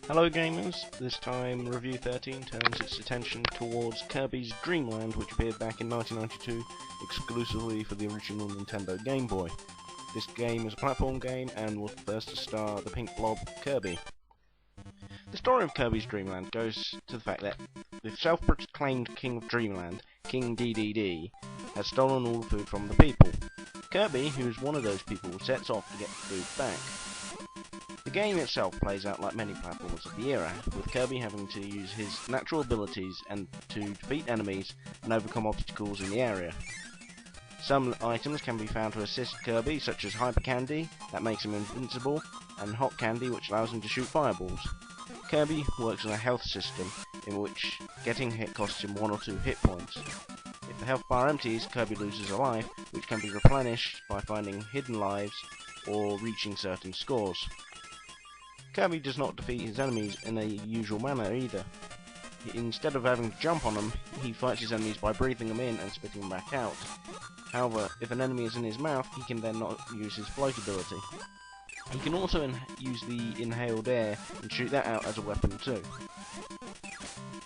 Hello gamers, this time Review 13 turns its attention towards Kirby's Dreamland, which appeared back in 1992 exclusively for the original Nintendo Game Boy. This game is a platform game and was the first to star the pink blob Kirby. The story of Kirby's Dreamland goes to the fact that the self-proclaimed King of Dreamland, King DDD, has stolen all the food from the people. Kirby, who is one of those people, sets off to get the food back. The game itself plays out like many platformers of the era, with Kirby having to use his natural abilities and to defeat enemies and overcome obstacles in the area. Some items can be found to assist Kirby, such as Hyper Candy, that makes him invincible, and Hot Candy, which allows him to shoot fireballs. Kirby works on a health system, in which getting hit costs him 1 or 2 hit points. If the health bar empties, Kirby loses a life, which can be replenished by finding hidden lives or reaching certain scores. Kirby does not defeat his enemies in a usual manner either. Instead of having to jump on them, he fights his enemies by breathing them in and spitting them back out. However, if an enemy is in his mouth, he can then not use his float ability. He can also use the inhaled air and shoot that out as a weapon too.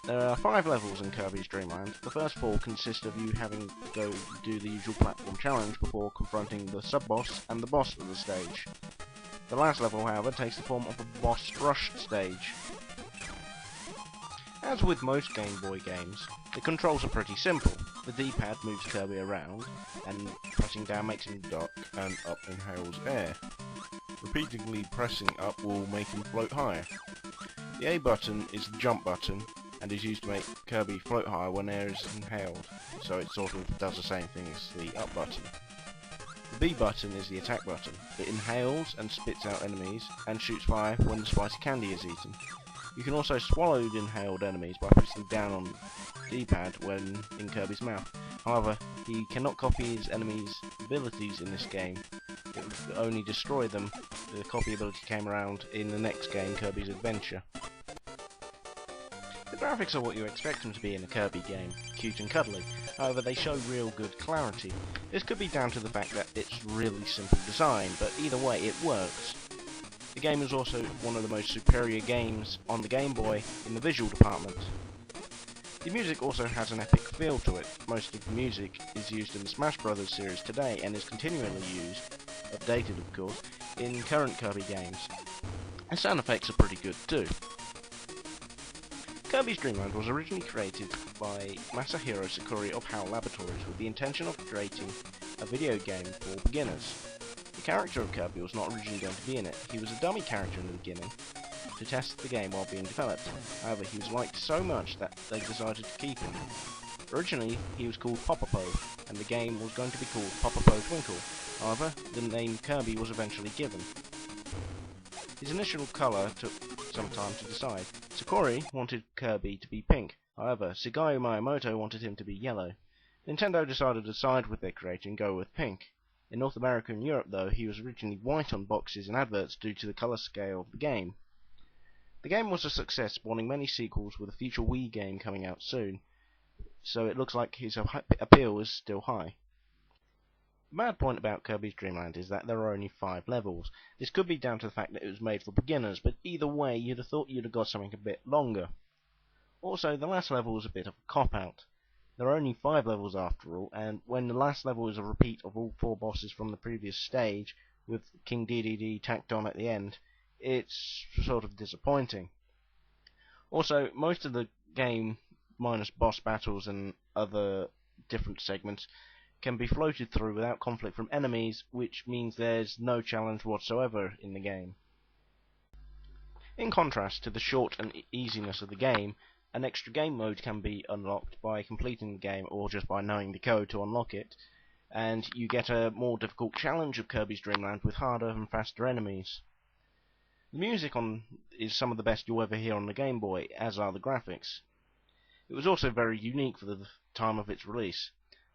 There are 5 levels in Kirby's Dreamland. The first 4 consist of you having to go do the usual platform challenge before confronting the sub-boss and the boss of the stage. The last level, however, takes the form of a boss rush stage. As with most Game Boy games, the controls are pretty simple. The D-pad moves Kirby around, and pressing down makes him duck, and up inhales air. Repeatedly pressing up will make him float higher. The A button is the jump button, and is used to make Kirby float higher when air is inhaled, so it sort of does the same thing as the up button. The B button is the attack button. It inhales and spits out enemies, and shoots fire when the spicy candy is eaten. You can also swallow the inhaled enemies by pressing down on the D-pad when in Kirby's mouth. However, he cannot copy his enemies' abilities in this game. It would only destroy them. The copy ability came around in the next game, Kirby's Adventure. The graphics are what you expect them to be in a Kirby game, cute and cuddly. However, they show real good clarity. This could be down to the fact that it's really simple design, but either way it works. The game is also one of the most superior games on the Game Boy in the visual department. The music also has an epic feel to it. Most of the music is used in the Smash Bros. Series today and is continually used, updated of course, in current Kirby games. And sound effects are pretty good too. Kirby's Dreamland was originally created by Masahiro Sakurai of HAL Laboratories with the intention of creating a video game for beginners. The character of Kirby was not originally going to be in it. He was a dummy character in the beginning to test the game while being developed. However, he was liked so much that they decided to keep him. Originally, he was called Popopo, and the game was going to be called Popopo Twinkle. However, the name Kirby was eventually given. His initial colour took some time to decide. Sakurai wanted Kirby to be pink, however, Shigeru Miyamoto wanted him to be yellow. Nintendo decided to side with their creator and go with pink. In North America and Europe though, he was originally white on boxes and adverts due to the colour scale of the game. The game was a success, spawning many sequels with a future Wii game coming out soon, so it looks like his appeal is still high. The bad point about Kirby's Dreamland is that there are only 5 levels. This could be down to the fact that it was made for beginners, but either way you'd have thought you'd have got something a bit longer. Also, the last level was a bit of a cop-out. There are only 5 levels after all, and when the last level is a repeat of all 4 bosses from the previous stage, with King DDD tacked on at the end, it's sort of disappointing. Also, most of the game, minus boss battles and other different segments, can be floated through without conflict from enemies, which means there's no challenge whatsoever in the game. In contrast to the short and easiness of the game, an extra game mode can be unlocked by completing the game or just by knowing the code to unlock it, and you get a more difficult challenge of Kirby's Dreamland with harder and faster enemies. The music is some of the best you'll ever hear on the Game Boy, as are the graphics. It was also very unique for the time of its release.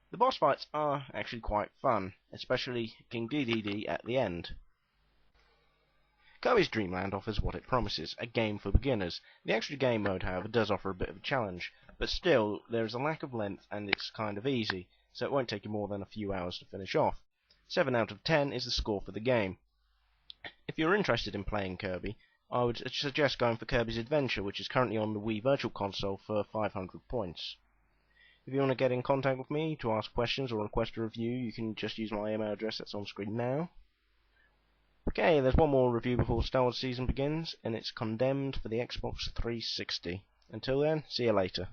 The boss fights are actually quite fun, especially King DDD at the end. Kirby's Dreamland offers what it promises, a game for beginners. The extra game mode, however, does offer a bit of a challenge, but still, there is a lack of length and it's kind of easy, so it won't take you more than a few hours to finish off. 7 out of 10 is the score for the game. If you're interested in playing Kirby, I would suggest going for Kirby's Adventure, which is currently on the Wii Virtual Console for 500 points. If you want to get in contact with me to ask questions or request a review, you can just use my email address that's on screen now. Okay, there's one more review before Star Wars season begins, and it's Condemned for the Xbox 360. Until then, see you later.